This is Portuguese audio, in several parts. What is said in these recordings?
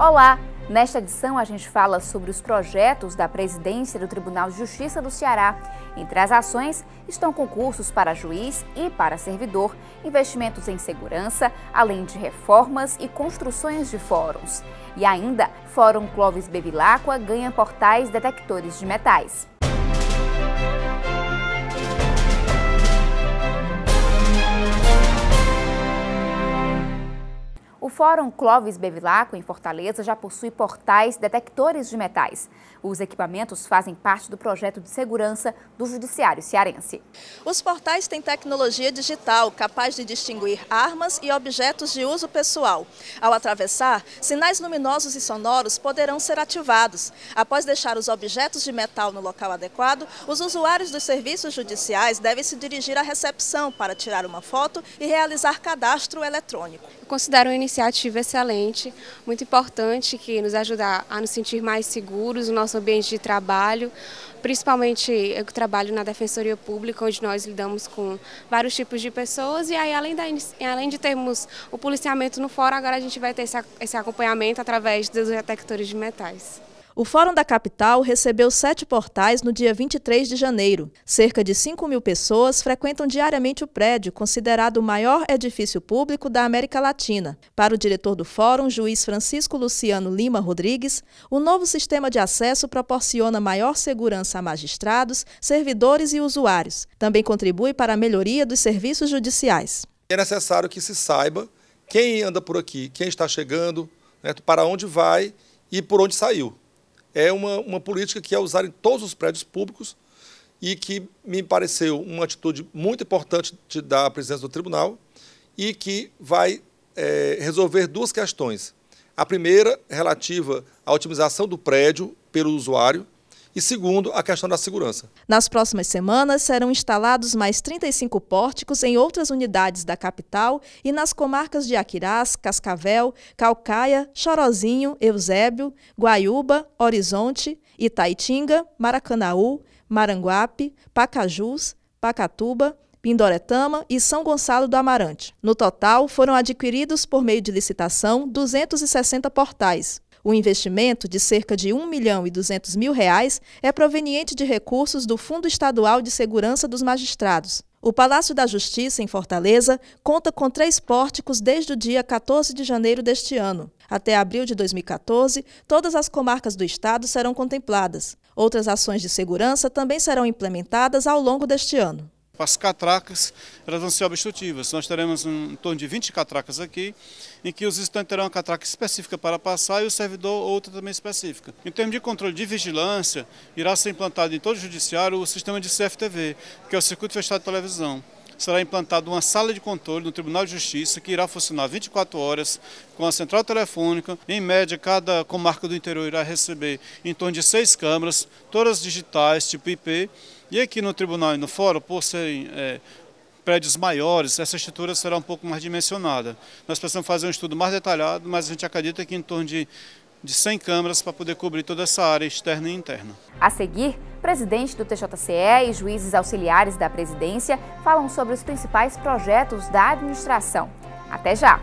Olá! Nesta edição a gente fala sobre os projetos da presidência do Tribunal de Justiça do Ceará. Entre as ações estão concursos para juiz e para servidor, investimentos em segurança, além de reformas e construções de fóruns. E ainda, Fórum Clóvis Bevilacqua ganha portais detectores de metais. O Fórum Clóvis Bevilacqua, em Fortaleza, já possui portais detectores de metais. Os equipamentos fazem parte do projeto de segurança do Judiciário cearense. Os portais têm tecnologia digital capaz de distinguir armas e objetos de uso pessoal. Ao atravessar, sinais luminosos e sonoros poderão ser ativados. Após deixar os objetos de metal no local adequado, os usuários dos serviços judiciais devem se dirigir à recepção para tirar uma foto e realizar cadastro eletrônico. Eu considero uma iniciativa excelente, muito importante, que nos ajuda a nos sentir mais seguros no nosso ambiente de trabalho, principalmente eu que trabalho na Defensoria Pública, onde nós lidamos com vários tipos de pessoas, e aí além de termos o policiamento no fórum, agora a gente vai ter esse acompanhamento através dos detectores de metais. O Fórum da Capital recebeu 7 portais no dia 23 de janeiro. Cerca de 5.000 pessoas frequentam diariamente o prédio, considerado o maior edifício público da América Latina. Para o diretor do Fórum, juiz Francisco Luciano Lima Rodrigues, o novo sistema de acesso proporciona maior segurança a magistrados, servidores e usuários. Também contribui para a melhoria dos serviços judiciais. É necessário que se saiba quem anda por aqui, quem está chegando, né, para onde vai e por onde saiu. É uma política que é usada em todos os prédios públicos e que me pareceu uma atitude muito importante da presidência do tribunal e que vai resolver 2 questões. A primeira, relativa à otimização do prédio pelo usuário, e segundo, a questão da segurança. Nas próximas semanas serão instalados mais 35 pórticos em outras unidades da capital e nas comarcas de Aquirás, Cascavel, Caucaia, Chorozinho, Eusébio, Guaiúba, Horizonte, Itaitinga, Maracanaú, Maranguape, Pacajus, Pacatuba, Pindoretama e São Gonçalo do Amarante. No total, foram adquiridos por meio de licitação 260 portais. O investimento de cerca de R$ 1.200.000 é proveniente de recursos do Fundo Estadual de Segurança dos Magistrados. O Palácio da Justiça, em Fortaleza, conta com 3 pórticos desde o dia 14 de janeiro deste ano. Até abril de 2014, todas as comarcas do estado serão contempladas. Outras ações de segurança também serão implementadas ao longo deste ano. As catracas, elas vão ser obstrutivas. Nós teremos em torno de 20 catracas aqui, em que os visitantes terão uma catraca específica para passar e o servidor outra também específica. Em termos de controle de vigilância, irá ser implantado em todo o judiciário o sistema de CFTV, que é o Circuito Fechado de Televisão. Será implantada uma sala de controle no Tribunal de Justiça que irá funcionar 24 horas com a central telefônica. Em média, cada comarca do interior irá receber em torno de 6 câmeras, todas digitais, tipo IP. E aqui no tribunal e no fórum, por serem prédios maiores, essa estrutura será um pouco mais dimensionada. Nós precisamos fazer um estudo mais detalhado, mas a gente acredita que em torno de 100 câmeras para poder cobrir toda essa área externa e interna. A seguir, presidente do TJCE e juízes auxiliares da presidência falam sobre os principais projetos da administração. Até já!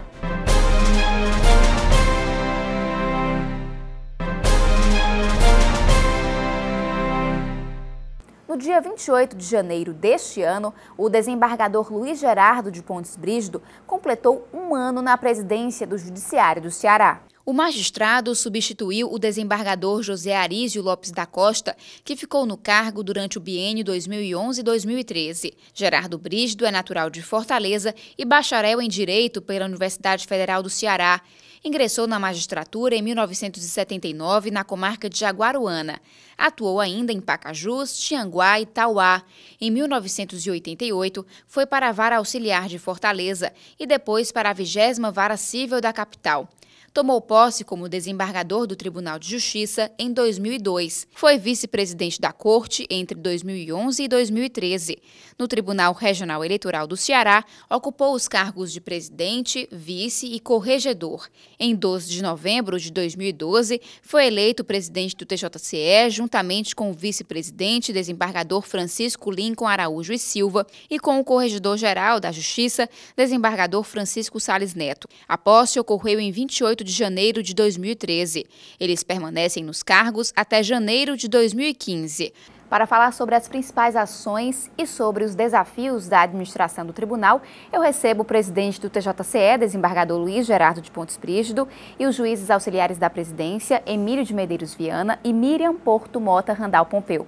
No dia 28 de janeiro deste ano, o desembargador Luiz Gerardo de Pontes Brígido completou 1 ano na presidência do Judiciário do Ceará. O magistrado substituiu o desembargador José Arísio Lopes da Costa, que ficou no cargo durante o biênio 2011-2013. Gerardo Brígido é natural de Fortaleza e bacharel em Direito pela Universidade Federal do Ceará. Ingressou na magistratura em 1979 na comarca de Jaguaruana. Atuou ainda em Pacajus, Tianguá e Tauá. Em 1988, foi para a Vara Auxiliar de Fortaleza e depois para a 20ª Vara Cível da capital. Tomou posse como desembargador do Tribunal de Justiça em 2002. Foi vice-presidente da Corte entre 2011 e 2013. No Tribunal Regional Eleitoral do Ceará, ocupou os cargos de presidente, vice e corregedor. Em 12 de novembro de 2012, foi eleito presidente do TJCE, juntamente com o vice-presidente, desembargador Francisco Lincoln Araújo e Silva, e com o corregedor-geral da Justiça, desembargador Francisco Salles Neto. A posse ocorreu em 28 28 de janeiro de 2013. Eles permanecem nos cargos até janeiro de 2015. Para falar sobre as principais ações e sobre os desafios da administração do tribunal, eu recebo o presidente do TJCE, desembargador Luiz Gerardo de Pontes Brígido, e os juízes auxiliares da presidência, Emílio de Medeiros Viana e Miriam Porto Mota Randal Pompeu.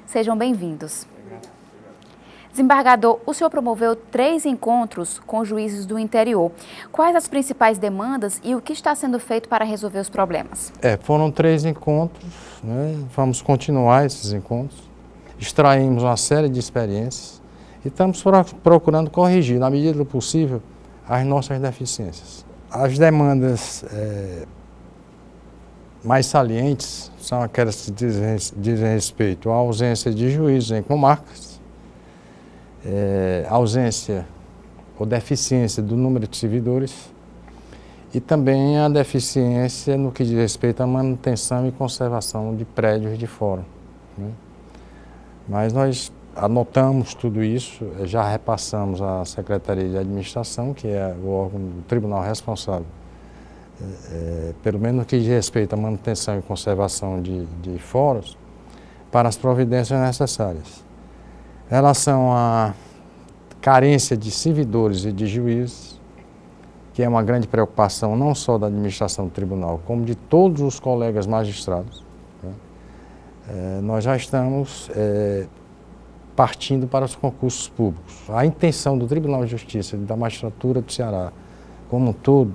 Sejam bem-vindos. Desembargador, o senhor promoveu 3 encontros com juízes do interior. Quais as principais demandas e o que está sendo feito para resolver os problemas? Foram 3 encontros, né? Vamos continuar esses encontros. Extraímos uma série de experiências e estamos procurando corrigir, na medida do possível, as nossas deficiências. As demandas mais salientes são aquelas que dizem respeito à ausência de juízes em comarcas, ausência ou deficiência do número de servidores e também a deficiência no que diz respeito à manutenção e conservação de prédios de fórum, né? Mas nós anotamos tudo isso, já repassamos à Secretaria de Administração, que é o órgão do tribunal responsável, pelo menos no que diz respeito à manutenção e conservação de fóruns, para as providências necessárias. Em relação à carência de servidores e de juízes, que é uma grande preocupação não só da administração do tribunal, como de todos os colegas magistrados, né? Nós já estamos partindo para os concursos públicos. A intenção do Tribunal de Justiça e da magistratura do Ceará, como um todo,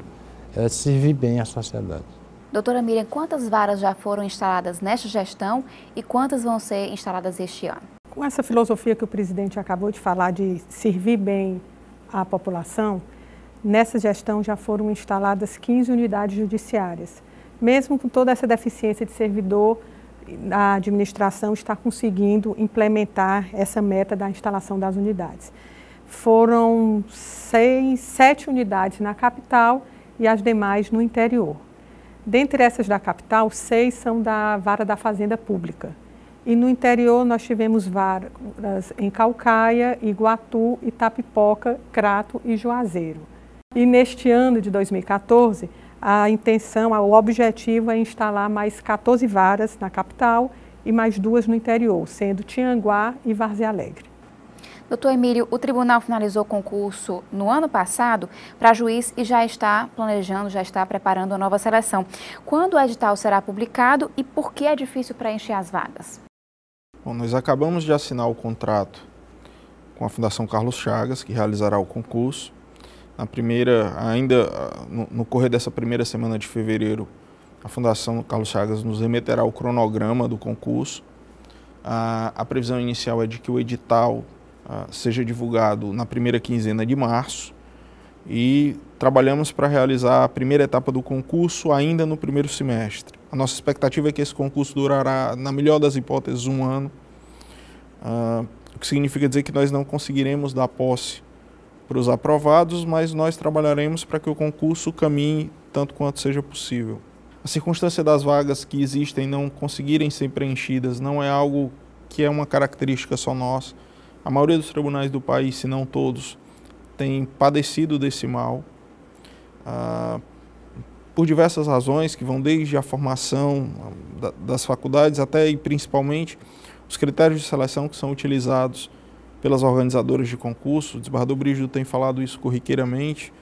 é servir bem à sociedade. Doutora Miriam, quantas varas já foram instaladas nesta gestão e quantas vão ser instaladas este ano? Com essa filosofia que o presidente acabou de falar de servir bem à população, nessa gestão já foram instaladas 15 unidades judiciárias. Mesmo com toda essa deficiência de servidor, a administração está conseguindo implementar essa meta da instalação das unidades. Foram 7 unidades na capital e as demais no interior. Dentre essas da capital, 6 são da Vara da Fazenda Pública. E no interior nós tivemos varas em Caucaia, Iguatu, Itapipoca, Crato e Juazeiro. E neste ano de 2014, a intenção, o objetivo é instalar mais 14 varas na capital e mais 2 no interior, sendo Tianguá e Várzea Alegre. Doutor Emílio, o tribunal finalizou o concurso no ano passado para juiz e já está planejando, já está preparando a nova seleção. Quando o edital será publicado e por que é difícil preencher as vagas? Bom, nós acabamos de assinar o contrato com a Fundação Carlos Chagas, que realizará o concurso. No correr dessa primeira semana de fevereiro, a Fundação Carlos Chagas nos remeterá o cronograma do concurso. A previsão inicial é de que o edital seja divulgado na primeira quinzena de março e trabalhamos para realizar a primeira etapa do concurso ainda no primeiro semestre. A nossa expectativa é que esse concurso durará, na melhor das hipóteses, 1 ano, o que significa dizer que nós não conseguiremos dar posse para os aprovados, mas nós trabalharemos para que o concurso caminhe tanto quanto seja possível. A circunstância das vagas que existem não conseguirem ser preenchidas não é algo que é uma característica só nossa. A maioria dos tribunais do país, se não todos, tem padecido desse mal, por diversas razões que vão desde a formação das faculdades até e principalmente os critérios de seleção que são utilizados pelas organizadoras de concurso. O desembargador Brígido tem falado isso corriqueiramente,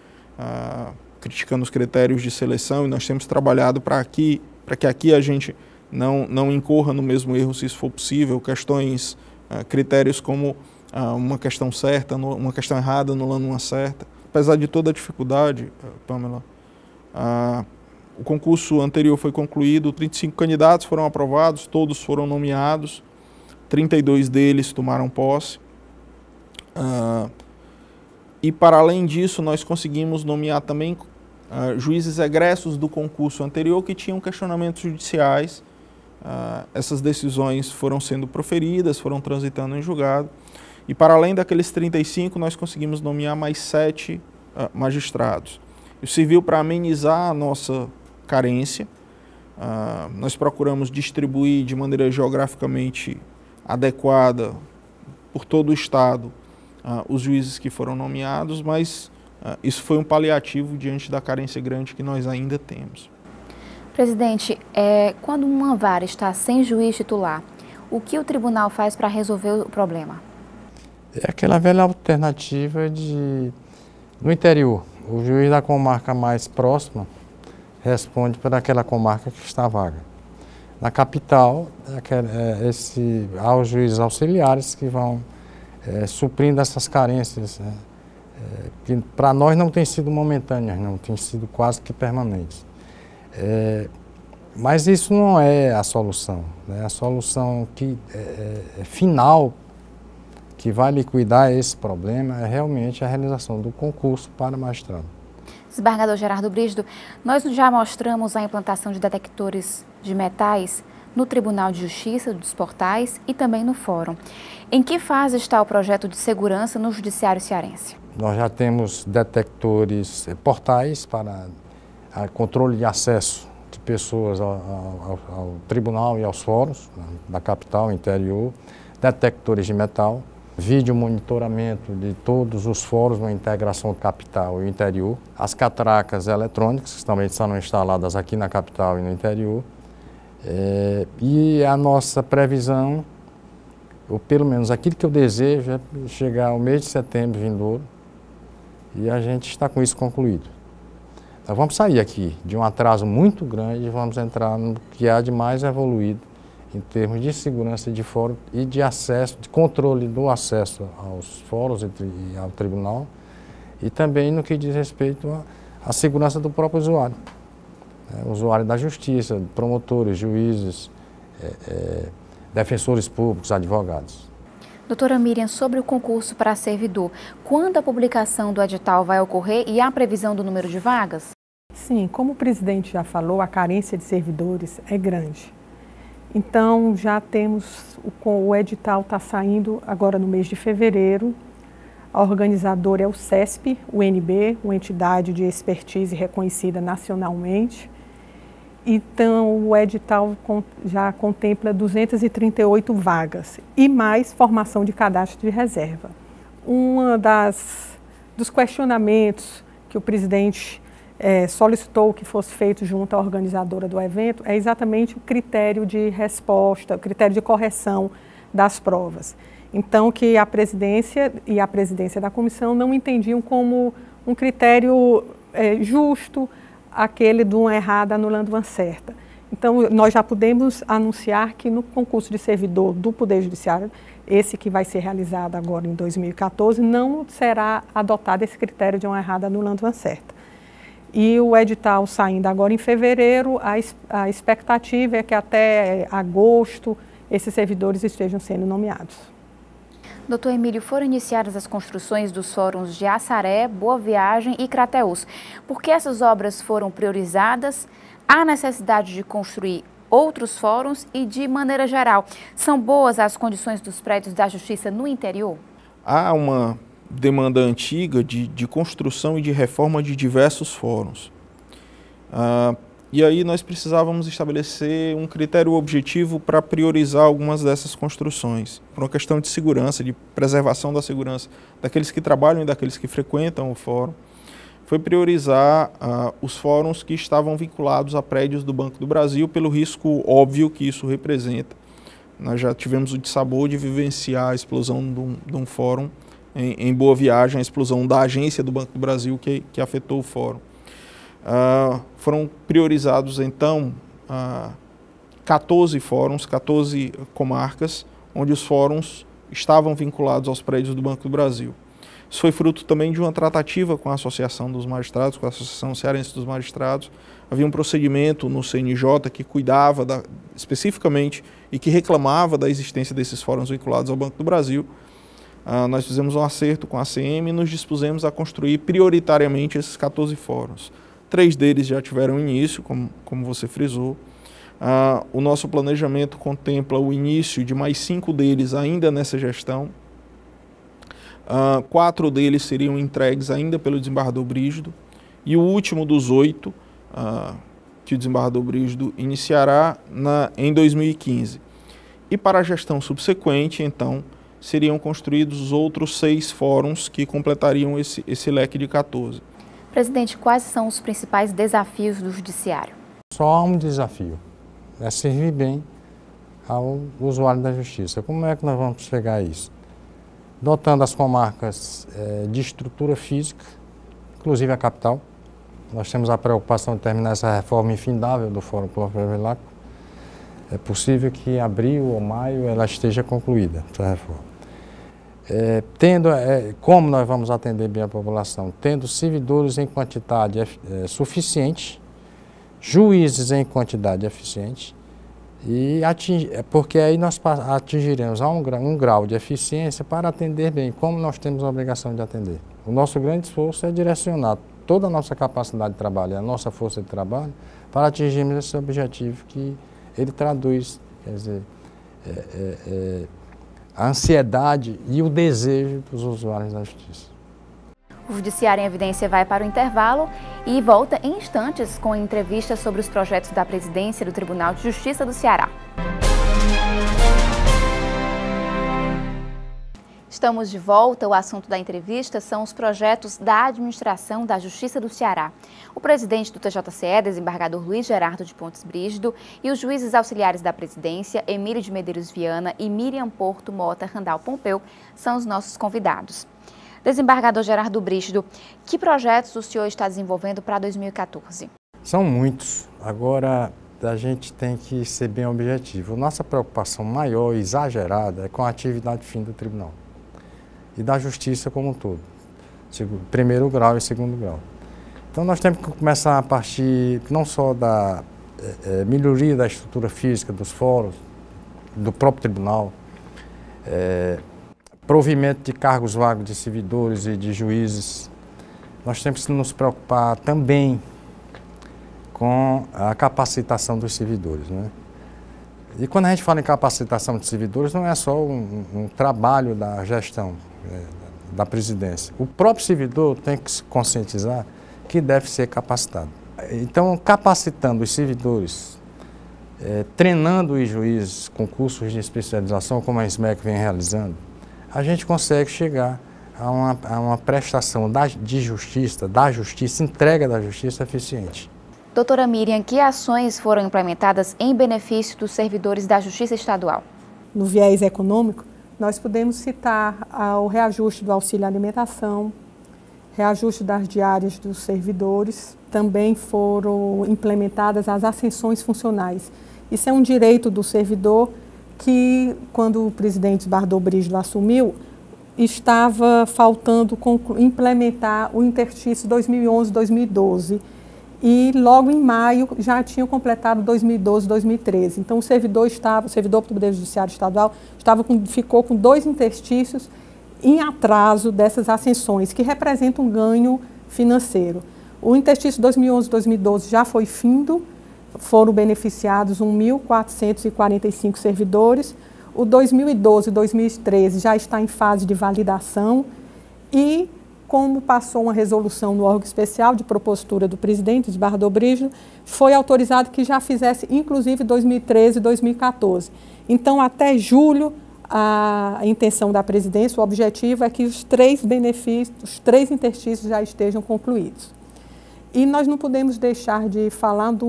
criticando os critérios de seleção, e nós temos trabalhado para que aqui a gente não incorra no mesmo erro, se isso for possível, critérios como uma questão certa, uma questão errada, anulando uma certa. Apesar de toda a dificuldade, Pamela, o concurso anterior foi concluído, 35 candidatos foram aprovados, todos foram nomeados, 32 deles tomaram posse. E para além disso, nós conseguimos nomear também juízes egressos do concurso anterior que tinham questionamentos judiciais. Essas decisões foram sendo proferidas, foram transitando em julgado. E para além daqueles 35, nós conseguimos nomear mais 7 magistrados. Isso serviu para amenizar a nossa carência. Nós procuramos distribuir de maneira geograficamente adequada por todo o estado os juízes que foram nomeados, mas isso foi um paliativo diante da carência grande que nós ainda temos. Presidente, quando uma vara está sem juiz titular, o que o tribunal faz para resolver o problema? É aquela velha alternativa no interior. O juiz da comarca mais próxima responde para aquela comarca que está vaga. Na capital, há os juízes auxiliares que vão suprindo essas carências, né? Que para nós não tem sido momentâneas, não, tem sido quase que permanentes. Mas isso não é a solução, né? A solução final que vai liquidar esse problema é realmente a realização do concurso para magistrado. Desembargador Gerardo Brígido, nós já mostramos a implantação de detectores de metais no Tribunal de Justiça dos Portais e também no Fórum. Em que fase está o projeto de segurança no Judiciário Cearense? Nós já temos detectores portais para controle de acesso de pessoas ao tribunal e aos fóruns da capital, interior, detectores de metal, vídeo monitoramento de todos os fóruns na integração capital e interior, as catracas eletrônicas, que também são instaladas aqui na capital e no interior, e a nossa previsão, ou pelo menos aquilo que eu desejo, é chegar ao mês de setembro vindouro e a gente está com isso concluído. Nós vamos sair aqui de um atraso muito grande e vamos entrar no que há de mais evoluído em termos de segurança de fórum e de acesso, de controle do acesso aos fóruns e ao tribunal, e também no que diz respeito à segurança do próprio usuário. Usuário da justiça, promotores, juízes, defensores públicos, advogados. Doutora Miriam, sobre o concurso para servidor, quando a publicação do edital vai ocorrer e há previsão do número de vagas? Sim, como o presidente já falou, a carência de servidores é grande. Então, já temos, o edital está saindo agora no mês de fevereiro. A organizadora é o CESP, UNB, uma entidade de expertise reconhecida nacionalmente. Então, o edital já contempla 238 vagas e mais formação de cadastro de reserva. Dos questionamentos que o presidente solicitou que fosse feito junto à organizadora do evento é exatamente o critério de resposta, o critério de correção das provas. Então, que a presidência e a presidência da comissão não entendiam como um critério justo aquele de uma errada anulando uma certa. Então, nós já podemos anunciar que no concurso de servidor do Poder Judiciário, esse que vai ser realizado agora em 2014, não será adotado esse critério de uma errada anulando uma certa. E o edital saindo agora em fevereiro, a expectativa é que até agosto esses servidores estejam sendo nomeados. Doutor Emílio, foram iniciadas as construções dos fóruns de Assaré, Boa Viagem e Crateús. Por que essas obras foram priorizadas? Há necessidade de construir outros fóruns e, de maneira geral, são boas as condições dos prédios da Justiça no interior? Há uma demanda antiga de construção e de reforma de diversos fóruns. E aí nós precisávamos estabelecer um critério objetivo para priorizar algumas dessas construções, por uma questão de segurança, de preservação da segurança daqueles que trabalham e daqueles que frequentam o fórum. Foi priorizar os fóruns que estavam vinculados a prédios do Banco do Brasil pelo risco óbvio que isso representa. Nós já tivemos o dissabor de vivenciar a explosão de um fórum em Boa Viagem, a explosão da agência do Banco do Brasil que afetou o fórum. Foram priorizados, então, 14 fóruns, 14 comarcas, onde os fóruns estavam vinculados aos prédios do Banco do Brasil. Isso foi fruto também de uma tratativa com a Associação dos Magistrados, com a Associação Cearense dos Magistrados. Havia um procedimento no CNJ que cuidava especificamente e que reclamava da existência desses fóruns vinculados ao Banco do Brasil. Nós fizemos um acerto com a ACM e nos dispusemos a construir prioritariamente esses 14 fóruns. 3 deles já tiveram início, como você frisou. O nosso planejamento contempla o início de mais 5 deles ainda nessa gestão. 4 deles seriam entregues ainda pelo desembargador Brígido. E o último dos 8, que o desembargador Brígido iniciará em 2015. E para a gestão subsequente, então, seriam construídos outros 6 fóruns que completariam esse leque de 14. Presidente, quais são os principais desafios do Judiciário? Só há um desafio, é servir bem ao usuário da Justiça. Como é que nós vamos chegar a isso? Dotando as comarcas de estrutura física, inclusive a capital. Nós temos a preocupação de terminar essa reforma infindável do Fórum Pluriveláco. É possível que em abril ou maio ela esteja concluída, essa reforma. Como nós vamos atender bem a população? Tendo servidores em quantidade suficiente, juízes em quantidade eficiente, porque aí nós atingiremos um grau de eficiência para atender bem, como nós temos a obrigação de atender. O nosso grande esforço é direcionar toda a nossa capacidade de trabalho, a nossa força de trabalho, para atingirmos esse objetivo que ele traduz, quer dizer, a ansiedade e o desejo dos usuários da Justiça. O Judiciário em Evidência vai para o intervalo e volta em instantes com entrevistas sobre os projetos da presidência do Tribunal de Justiça do Ceará. Estamos de volta. O assunto da entrevista são os projetos da administração da Justiça do Ceará. O presidente do TJCE, desembargador Luiz Gerardo de Pontes Brígido, e os juízes auxiliares da presidência, Emílio de Medeiros Viana e Miriam Porto Mota Randal Pompeu, são os nossos convidados. Desembargador Gerardo Brígido, que projetos o senhor está desenvolvendo para 2014? São muitos. Agora, a gente tem que ser bem objetivo. Nossa preocupação maior e exagerada é com a atividade fim do tribunal e da justiça como um todo, primeiro grau e segundo grau. Então nós temos que começar a partir não só da melhoria da estrutura física dos fóruns, do próprio tribunal, provimento de cargos vagos de servidores e de juízes. Nós temos que nos preocupar também com a capacitação dos servidores, né? E quando a gente fala em capacitação de servidores, não é só um trabalho da gestão, da presidência. O próprio servidor tem que se conscientizar que deve ser capacitado. Então, capacitando os servidores, treinando os juízes com cursos de especialização, como a SMEC vem realizando, a gente consegue chegar a uma prestação de justiça, entrega da justiça eficiente. Doutora Miriam, que ações foram implementadas em benefício dos servidores da Justiça Estadual? No viés econômico, nós podemos citar o reajuste do auxílio alimentação, reajuste das diárias dos servidores, também foram implementadas as ascensões funcionais. Isso é um direito do servidor que, quando o presidente Bardot Brígido assumiu, estava faltando implementar o interstício 2011-2012. E logo em maio já tinham completado 2012, 2013. Então o servidor do Poder Judiciário Estadual ficou com 2 interstícios em atraso dessas ascensões, que representam um ganho financeiro. O interstício 2011-2012 já foi findo, foram beneficiados 1.445 servidores. O 2012-2013 já está em fase de validação e, como passou uma resolução no órgão especial de propositura do presidente, de Bardot Brígido, foi autorizado que já fizesse, inclusive, 2013 e 2014. Então, até julho, a intenção da presidência, o objetivo é que os 3 interstícios já estejam concluídos. E nós não podemos deixar de falar de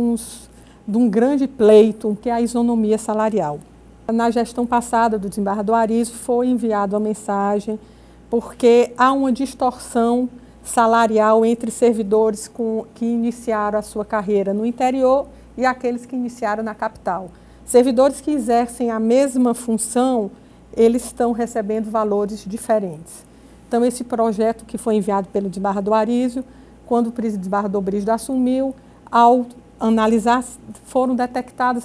um grande pleito, que é a isonomia salarial. Na gestão passada do desembargador Arizzo, foi enviada uma mensagem porque há uma distorção salarial entre servidores que iniciaram a sua carreira no interior e aqueles que iniciaram na capital. Servidores que exercem a mesma função, eles estão recebendo valores diferentes. Então, esse projeto que foi enviado pelo desembargador Arizzo, quando o presidente Bardot Brígido assumiu, ao analisar, foram detectadas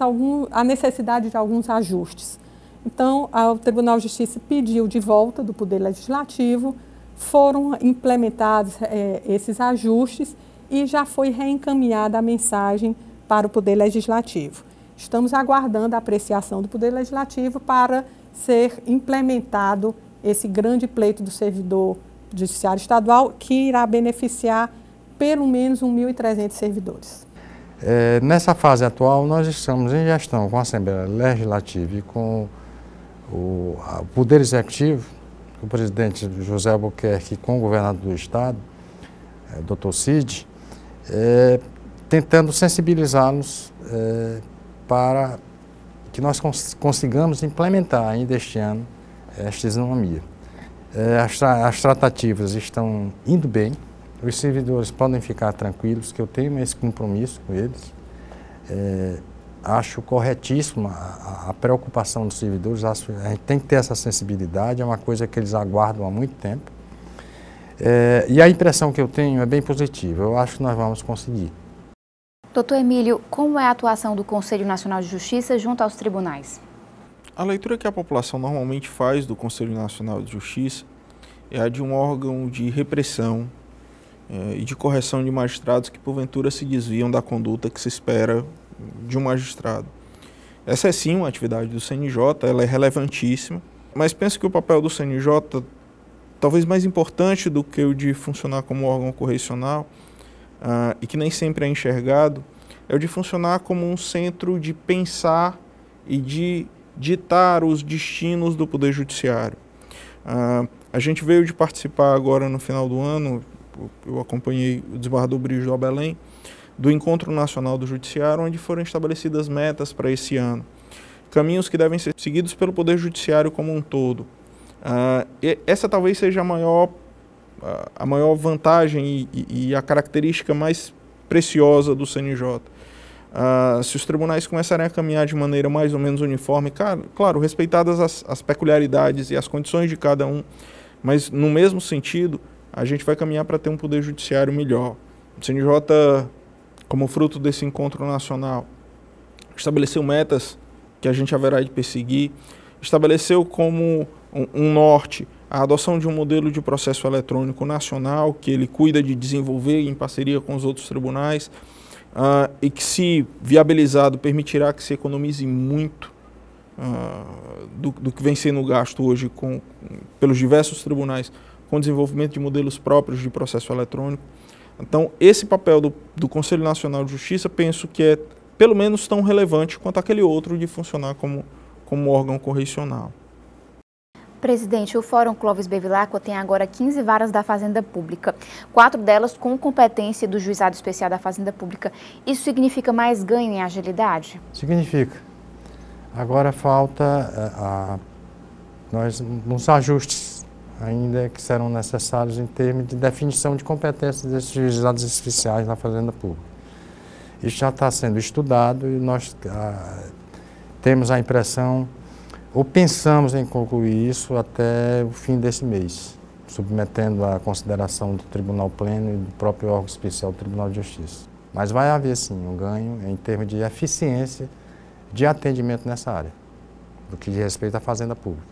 a necessidade de alguns ajustes. Então, o Tribunal de Justiça pediu de volta do Poder Legislativo, foram implementados esses ajustes e já foi reencaminhada a mensagem para o Poder Legislativo. Estamos aguardando a apreciação do Poder Legislativo para ser implementado esse grande pleito do servidor judiciário estadual, que irá beneficiar pelo menos 1.300 servidores. Nessa fase atual, nós estamos em gestão com a Assembleia Legislativa e com o Poder Executivo, o presidente José Albuquerque com o governador do estado, Dr. Cid, tentando sensibilizá-los para que nós consigamos implementar ainda este ano esta isonomia. As tratativas estão indo bem, os servidores podem ficar tranquilos que eu tenho esse compromisso com eles. Acho corretíssima a preocupação dos servidores, a gente tem que ter essa sensibilidade, é uma coisa que eles aguardam há muito tempo. E a impressão que eu tenho é bem positiva, eu acho que nós vamos conseguir. Doutor Emílio, como é a atuação do Conselho Nacional de Justiça junto aos tribunais? A leitura que a população normalmente faz do Conselho Nacional de Justiça é a de um órgão de repressão e de correção de magistrados que porventura se desviam da conduta que se espera de um magistrado. Essa é sim uma atividade do CNJ, ela é relevantíssima, mas penso que o papel do CNJ, talvez mais importante do que o de funcionar como órgão correcional, e que nem sempre é enxergado, é o de funcionar como um centro de pensar e de ditar os destinos do Poder Judiciário. A gente veio de participar agora no final do ano, eu acompanhei o desembargador Brígido Albelém, do Encontro Nacional do Judiciário, onde foram estabelecidas metas para esse ano. Caminhos que devem ser seguidos pelo Poder Judiciário como um todo. Essa talvez seja a maior vantagem e a característica mais preciosa do CNJ. Se os tribunais começarem a caminhar de maneira mais ou menos uniforme, claro, respeitadas as peculiaridades e as condições de cada um, mas no mesmo sentido, a gente vai caminhar para ter um Poder Judiciário melhor. O CNJ, como fruto desse encontro nacional, estabeleceu metas que a gente haverá de perseguir, estabeleceu como um norte a adoção de um modelo de processo eletrônico nacional, que ele cuida de desenvolver em parceria com os outros tribunais, e que, se viabilizado, permitirá que se economize muito do que vem sendo gasto hoje pelos diversos tribunais com o desenvolvimento de modelos próprios de processo eletrônico. Então, esse papel do Conselho Nacional de Justiça, penso que é pelo menos tão relevante quanto aquele outro de funcionar como órgão correcional. Presidente, o Fórum Clóvis Bevilacqua tem agora 15 varas da Fazenda Pública, 4 delas com competência do Juizado Especial da Fazenda Pública. Isso significa mais ganho em agilidade? Significa. Agora falta uns ajustes ainda que serão necessários em termos de definição de competências desses juizados especiais na Fazenda Pública. Isso já está sendo estudado e nós temos a impressão, ou pensamos em concluir isso até o fim desse mês, submetendo à consideração do Tribunal Pleno e do próprio órgão especial do Tribunal de Justiça. Mas vai haver sim um ganho em termos de eficiência de atendimento nessa área, do que diz respeito à Fazenda Pública.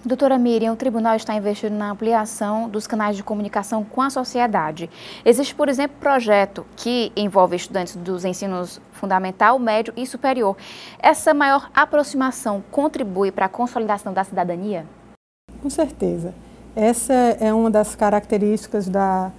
Doutora Miriam, o tribunal está investindo na ampliação dos canais de comunicação com a sociedade. Existe, por exemplo, projeto que envolve estudantes dos ensinos fundamental, médio e superior. Essa maior aproximação contribui para a consolidação da cidadania? Com certeza. Essa é uma das características da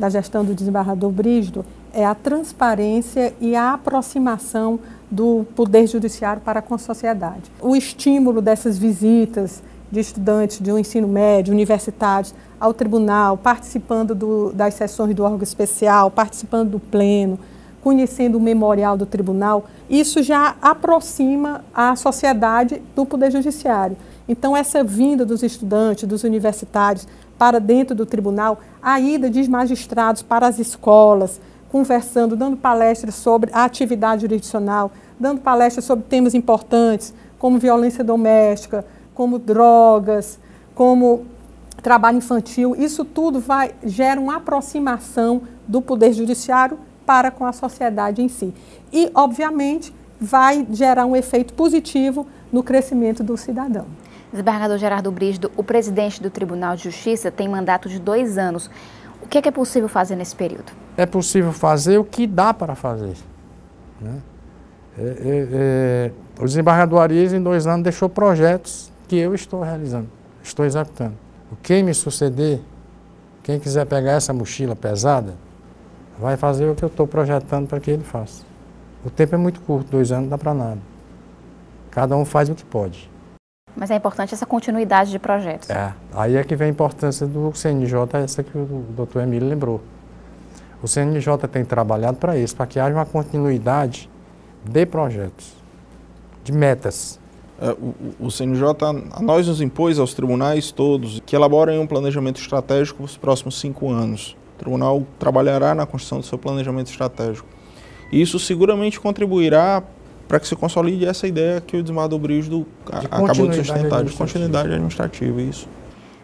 gestão do desembargador Brígido, é a transparência e a aproximação do Poder Judiciário para com a sociedade. O estímulo dessas visitas de estudantes de um ensino médio, universitários, ao tribunal, participando das sessões do órgão especial, participando do pleno, conhecendo o memorial do tribunal, isso já aproxima a sociedade do Poder Judiciário. Então, essa vinda dos estudantes, dos universitários, para dentro do tribunal, a ida de magistrados para as escolas, conversando, dando palestras sobre a atividade jurisdicional, dando palestras sobre temas importantes, como violência doméstica, como drogas, como trabalho infantil, isso tudo gera uma aproximação do Poder Judiciário para com a sociedade em si. E, obviamente, vai gerar um efeito positivo no crescimento do cidadão. Desembargador Gerardo Brígido, o presidente do Tribunal de Justiça tem mandato de 2 anos. O que é possível fazer nesse período? É possível fazer o que dá para fazer, né? O desembargador Arias, em 2 anos, deixou projetos que eu estou realizando, estou executando. Quem me suceder, quem quiser pegar essa mochila pesada, vai fazer o que eu estou projetando para que ele faça. O tempo é muito curto, 2 anos não dá para nada. Cada um faz o que pode. Mas é importante essa continuidade de projetos. Aí é que vem a importância do CNJ, essa que o doutor Emílio lembrou. O CNJ tem trabalhado para isso, para que haja uma continuidade de projetos, de metas. O CNJ, a nós nos impôs, aos tribunais todos, que elaborem um planejamento estratégico para os próximos 5 anos. O tribunal trabalhará na construção do seu planejamento estratégico. E isso seguramente contribuirá para que se consolide essa ideia que o Desembargador Brígido acabou de sustentar, de continuidade administrativa. Isso.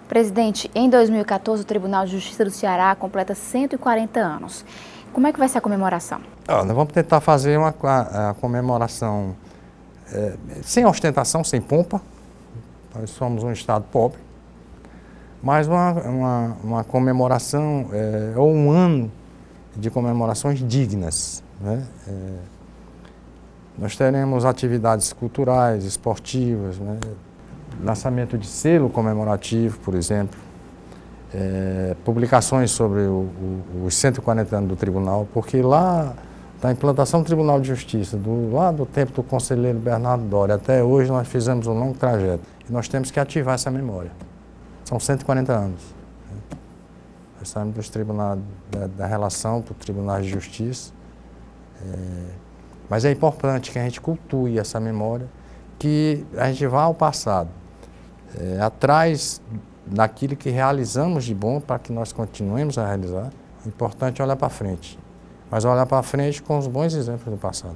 Presidente, em 2014 o Tribunal de Justiça do Ceará completa 140 anos. Como é que vai ser a comemoração? Nós vamos tentar fazer uma comemoração sem ostentação, sem pompa. Nós somos um estado pobre. Mas uma comemoração, ou um ano de comemorações dignas, né? Nós teremos atividades culturais, esportivas, né? Lançamento de selo comemorativo, por exemplo, publicações sobre os 140 anos do tribunal, porque lá da implantação do Tribunal de Justiça, lá do tempo do conselheiro Bernardo Doria até hoje, nós fizemos um longo trajeto. E nós temos que ativar essa memória. São 140 anos. Nós saímos dos tribunais, da relação para o Tribunal de Justiça. Mas é importante que a gente cultue essa memória, que a gente vá ao passado, atrás daquilo que realizamos de bom, para que nós continuemos a realizar. É importante olhar para frente, mas olhar para frente com os bons exemplos do passado.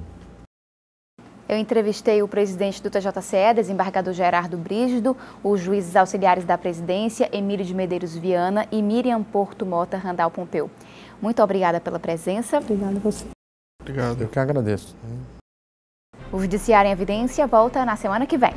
Eu entrevistei o presidente do TJCE, desembargador Gerardo Brígido, os juízes auxiliares da presidência, Emílio de Medeiros Viana e Miriam Porto Mota Randal Pompeu. Muito obrigada pela presença. Obrigada a você. Obrigado. Eu que agradeço. O Judiciário em Evidência volta na semana que vem.